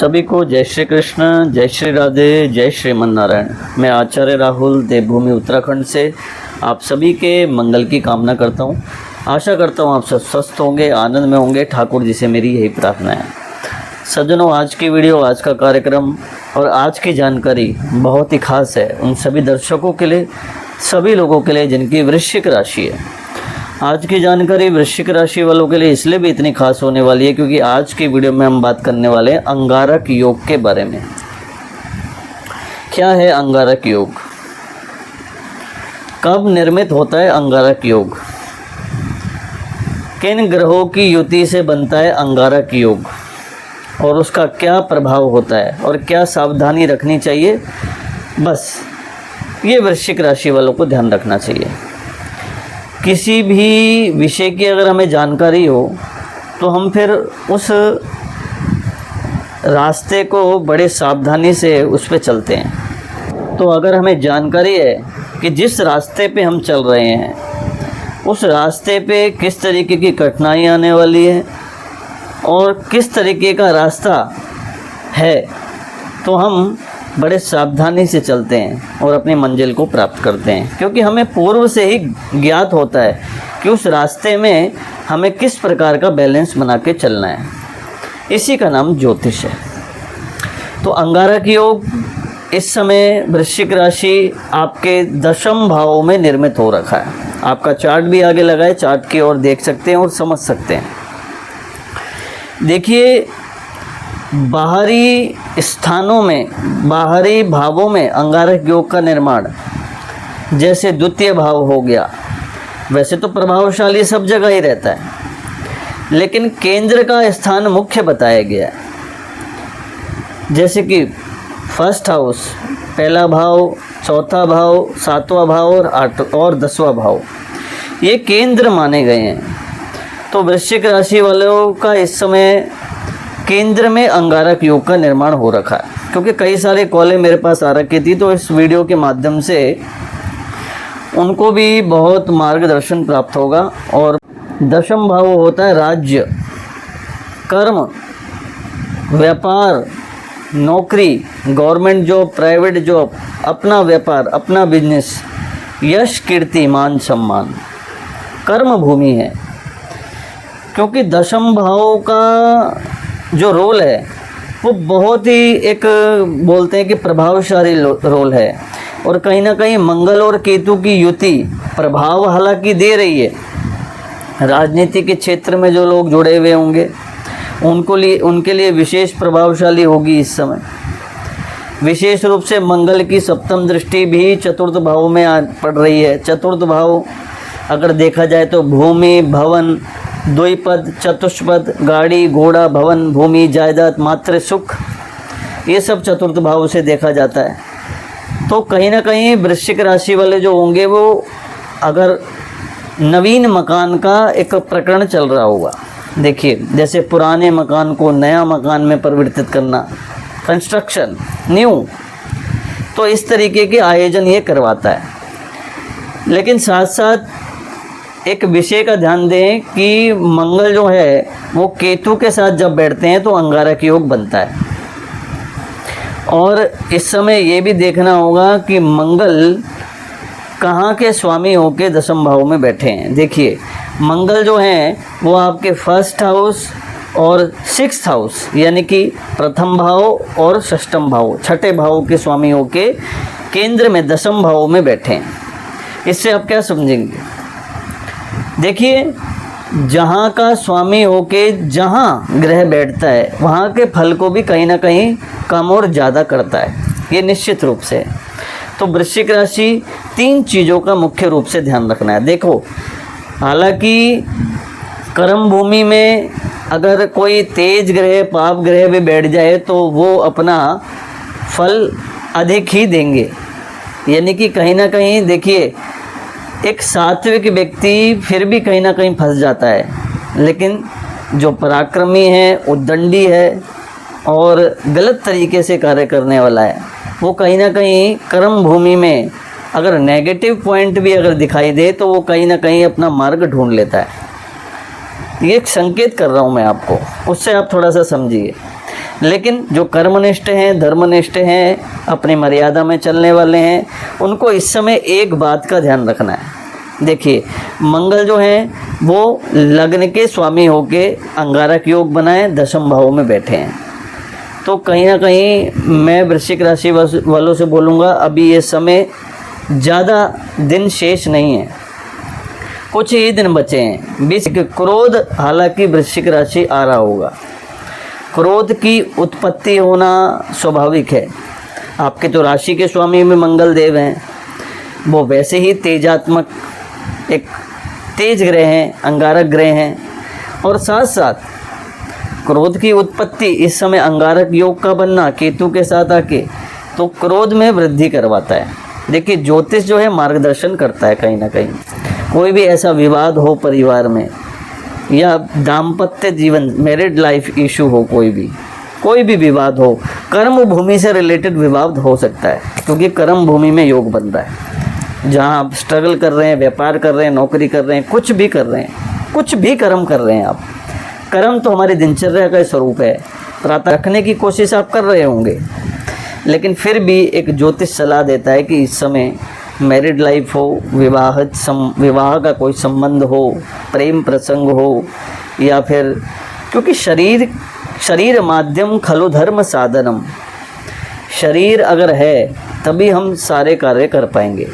सभी को जय श्री कृष्ण, जय श्री राधे, जय श्रीमन नारायण। मैं आचार्य राहुल देवभूमि उत्तराखंड से आप सभी के मंगल की कामना करता हूँ। आशा करता हूँ आप सब स्वस्थ होंगे, आनंद में होंगे। ठाकुर जी से मेरी यही प्रार्थना है। सज्जनों, आज की वीडियो, आज का कार्यक्रम और आज की जानकारी बहुत ही खास है उन सभी दर्शकों के लिए, सभी लोगों के लिए जिनकी वृश्चिक राशि है। आज की जानकारी वृश्चिक राशि वालों के लिए इसलिए भी इतनी खास होने वाली है क्योंकि आज की वीडियो में हम बात करने वाले हैं अंगारक योग के बारे में। क्या है अंगारक योग? कब निर्मित होता है अंगारक योग? किन ग्रहों की युति से बनता है अंगारक योग और उसका क्या प्रभाव होता है और क्या सावधानी रखनी चाहिए? बस ये वृश्चिक राशि वालों को ध्यान रखना चाहिए। किसी भी विषय की अगर हमें जानकारी हो तो हम फिर उस रास्ते को बड़े सावधानी से उस पे चलते हैं। तो अगर हमें जानकारी है कि जिस रास्ते पे हम चल रहे हैं उस रास्ते पे किस तरीके की कठिनाई आने वाली है और किस तरीके का रास्ता है, तो हम बड़े सावधानी से चलते हैं और अपनी मंजिल को प्राप्त करते हैं, क्योंकि हमें पूर्व से ही ज्ञात होता है कि उस रास्ते में हमें किस प्रकार का बैलेंस बना के चलना है। इसी का नाम ज्योतिष है। तो अंगारक योग इस समय वृश्चिक राशि आपके दशम भावों में निर्मित हो रखा है। आपका चार्ट भी आगे लगा है, चार्ट की ओर देख सकते हैं और समझ सकते हैं। देखिए, बाहरी स्थानों में, बाहरी भावों में अंगारक योग का निर्माण, जैसे द्वितीय भाव हो गया, वैसे तो प्रभावशाली सब जगह ही रहता है, लेकिन केंद्र का स्थान मुख्य बताया गया है। जैसे कि फर्स्ट हाउस, पहला भाव, चौथा भाव, सातवां भाव और 10वां भाव, ये केंद्र माने गए हैं। तो वृश्चिक राशि वालों का इस समय केंद्र में अंगारक योग का निर्माण हो रखा है, क्योंकि कई सारे कॉलें मेरे पास आ रखी थी, तो इस वीडियो के माध्यम से उनको भी बहुत मार्गदर्शन प्राप्त होगा। और दशम भाव होता है राज्य, कर्म, व्यापार, नौकरी, गवर्नमेंट जॉब, प्राइवेट जॉब, अपना व्यापार, अपना बिजनेस, यश, कीर्ति, मान, सम्मान, कर्म भूमि है। क्योंकि दशम भाव का जो रोल है वो बहुत ही एक बोलते हैं कि प्रभावशाली रोल है, और कहीं ना कहीं मंगल और केतु की युति प्रभाव हालांकि दे रही है। राजनीति के क्षेत्र में जो लोग जुड़े हुए होंगे उनके लिए विशेष प्रभावशाली होगी इस समय। विशेष रूप से मंगल की सप्तम दृष्टि भी चतुर्थ भाव में पड़ रही है। चतुर्थ भाव अगर देखा जाए तो भूमि, भवन, द्विपद, चतुष्पद, गाड़ी, घोड़ा, भवन, भूमि, जायदाद, मातृ सुख, ये सब चतुर्थ भाव से देखा जाता है। तो कहीं ना कहीं वृश्चिक राशि वाले जो होंगे वो अगर नवीन मकान का एक प्रकरण चल रहा होगा, देखिए जैसे पुराने मकान को नया मकान में परिवर्तित करना, कंस्ट्रक्शन, न्यू, तो इस तरीके के आयोजन ये करवाता है। लेकिन साथ साथ एक विषय का ध्यान दें कि मंगल जो है वो केतु के साथ जब बैठते हैं तो अंगारक योग बनता है। और इस समय ये भी देखना होगा कि मंगल कहाँ के स्वामी होके दशम भाव में बैठे हैं। देखिए, मंगल जो हैं वो आपके फर्स्ट हाउस और सिक्स्थ हाउस, यानी कि प्रथम भाव और षष्ठम भाव, छठे भाव के स्वामी होके केंद्र में दशम भाव में बैठे हैं। इससे आप क्या समझेंगे? देखिए, जहाँ का स्वामी होके जहाँ ग्रह बैठता है वहाँ के फल को भी कहीं ना कहीं कम और ज़्यादा करता है, ये निश्चित रूप से। तो वृश्चिक राशि 3 चीज़ों का मुख्य रूप से ध्यान रखना है। देखो, हालांकि कर्म भूमि में अगर कोई तेज ग्रह, पाप ग्रह भी बैठ जाए तो वो अपना फल अधिक ही देंगे। यानी कि कहीं ना कहीं देखिए, एक सात्विक व्यक्ति फिर भी कहीं ना कहीं फंस जाता है, लेकिन जो पराक्रमी है, उद्दंडी है और गलत तरीके से कार्य करने वाला है, वो कहीं ना कहीं कर्म भूमि में अगर नेगेटिव पॉइंट भी अगर दिखाई दे तो वो कहीं ना कहीं अपना मार्ग ढूंढ लेता है। ये एक संकेत कर रहा हूँ मैं आपको, उससे आप थोड़ा सा समझिए। लेकिन जो कर्मनिष्ठ हैं, धर्मनिष्ठ हैं, अपनी मर्यादा में चलने वाले हैं, उनको इस समय एक बात का ध्यान रखना है। देखिए, मंगल जो हैं वो लग्न के स्वामी होके अंगारक योग बनाए दशम भाव में बैठे हैं। तो कहीं ना कहीं मैं वृश्चिक राशि वालों से बोलूँगा, अभी ये समय ज़्यादा दिन शेष नहीं है, कुछ ही दिन बचे हैं। 20 क्रोध, हालांकि वृश्चिक राशि आ रहा होगा, क्रोध की उत्पत्ति होना स्वाभाविक है। आपके तो राशि के स्वामी में मंगल देव हैं, वो वैसे ही तेजात्मक एक तेज ग्रह हैं, अंगारक ग्रह हैं, और साथ साथ क्रोध की उत्पत्ति इस समय अंगारक योग का बनना केतु के साथ आके तो क्रोध में वृद्धि करवाता है। देखिए, ज्योतिष जो है मार्गदर्शन करता है कहीं ना कहीं। कोई भी ऐसा विवाद हो परिवार में या दाम्पत्य जीवन, मैरिड लाइफ इशू हो, कोई भी विवाद हो, कर्म भूमि से रिलेटेड विवाद हो सकता है, क्योंकि कर्म भूमि में योग बन रहा है। जहाँ आप स्ट्रगल कर रहे हैं, व्यापार कर रहे हैं, नौकरी कर रहे हैं, कुछ भी कर रहे हैं, कुछ भी कर्म कर रहे हैं आप, कर्म तो हमारी दिनचर्या का स्वरूप है, प्रातः रखने की कोशिश आप कर रहे होंगे। लेकिन फिर भी एक ज्योतिष सलाह देता है कि इस समय मैरिड लाइफ हो, विवाह का कोई संबंध हो, प्रेम प्रसंग हो, या फिर क्योंकि शरीर माध्यम खलु धर्म साधनम, शरीर अगर है तभी हम सारे कार्य कर पाएंगे।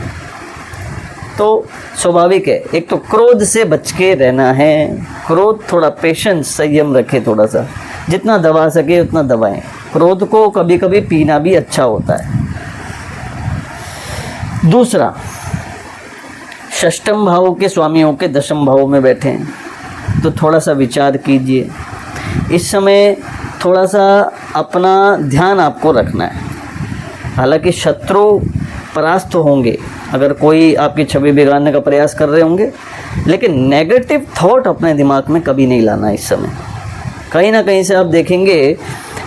तो स्वाभाविक है, एक तो क्रोध से बच के रहना है। क्रोध थोड़ा पेशेंस, संयम रखे, थोड़ा सा जितना दबा सके उतना दबाएं। क्रोध को कभी कभी पीना भी अच्छा होता है। दूसरा, षष्ठम भाव के स्वामी होकर दशम भाव में बैठे हैं, तो थोड़ा सा विचार कीजिए। इस समय थोड़ा सा अपना ध्यान आपको रखना है। हालांकि शत्रु परास्त होंगे अगर कोई आपकी छवि बिगाड़ने का प्रयास कर रहे होंगे, लेकिन नेगेटिव थॉट अपने दिमाग में कभी नहीं लाना। इस समय कहीं ना कहीं से आप देखेंगे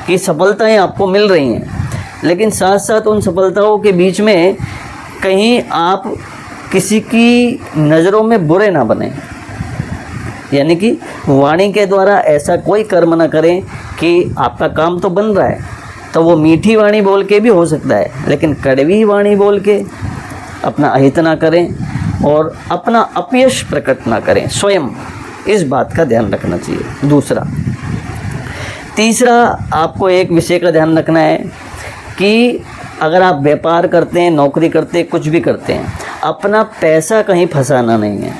कि सफलताएं आपको मिल रही हैं, लेकिन साथ साथ उन सफलताओं के बीच में कहीं आप किसी की नज़रों में बुरे ना बने। यानी कि वाणी के द्वारा ऐसा कोई कर्म ना करें कि आपका काम तो बन रहा है, तो वो मीठी वाणी बोल के भी हो सकता है, लेकिन कड़वी वाणी बोल के अपना अहित ना करें और अपना अपयश प्रकट ना करें स्वयं। इस बात का ध्यान रखना चाहिए। दूसरा, तीसरा, आपको एक विषय का ध्यान रखना है कि अगर आप व्यापार करते हैं, नौकरी करते हैं, कुछ भी करते हैं, अपना पैसा कहीं फंसाना नहीं है।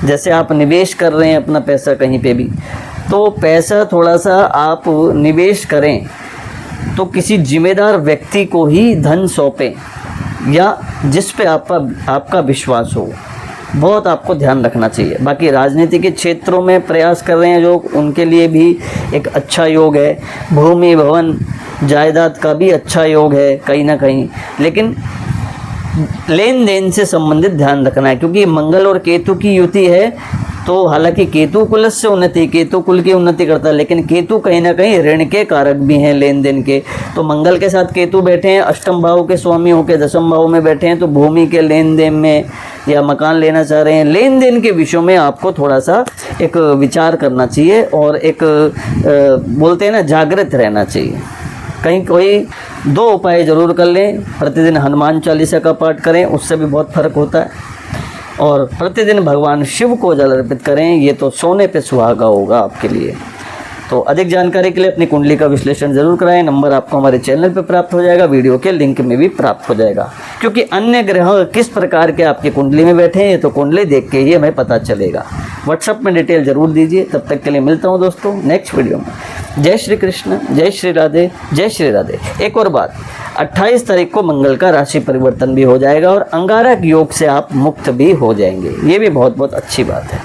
जैसे आप निवेश कर रहे हैं अपना पैसा कहीं पे भी, तो पैसा थोड़ा सा आप निवेश करें तो किसी जिम्मेदार व्यक्ति को ही धन सौंपें, या जिस पे आपका विश्वास हो। बहुत आपको ध्यान रखना चाहिए। बाकी राजनीति के क्षेत्रों में प्रयास कर रहे हैं जो, उनके लिए भी एक अच्छा योग है। भूमि भवन जायदाद का भी अच्छा योग है कहीं ना कहीं, लेकिन लेन देन से संबंधित ध्यान रखना है, क्योंकि मंगल और केतु की युति है। तो हालांकि केतु कुल से उन्नति, केतु कुल की उन्नति करता है, लेकिन केतु कहीं ना कहीं ऋण के कारक भी हैं, लेन देन के। तो मंगल के साथ केतु बैठे हैं, अष्टम भाव के स्वामी होकर दशम भाव में बैठे हैं, तो भूमि के लेन देन में या मकान लेना चाह रहे हैं, लेन देन के विषयों में आपको थोड़ा सा एक विचार करना चाहिए और एक बोलते हैं ना, जागृत रहना चाहिए। कहीं कोई 2 उपाय ज़रूर कर लें। प्रतिदिन हनुमान चालीसा का पाठ करें, उससे भी बहुत फर्क होता है। और प्रतिदिन भगवान शिव को जल अर्पित करें, ये तो सोने पे सुहागा होगा आपके लिए। तो अधिक जानकारी के लिए अपनी कुंडली का विश्लेषण जरूर कराएं। नंबर आपको हमारे चैनल पे प्राप्त हो जाएगा, वीडियो के लिंक में भी प्राप्त हो जाएगा। क्योंकि अन्य ग्रह किस प्रकार के आपकी कुंडली में बैठे हैं, ये तो कुंडली देख के ही हमें पता चलेगा। व्हाट्सएप में डिटेल जरूर दीजिए। तब तक के लिए मिलता हूँ दोस्तों नेक्स्ट वीडियो में। जय श्री कृष्ण, जय श्री राधे, जय श्री राधे। एक और बात, 28 तारीख को मंगल का राशि परिवर्तन भी हो जाएगा और अंगारक योग से आप मुक्त भी हो जाएंगे। ये भी बहुत बहुत अच्छी बात है।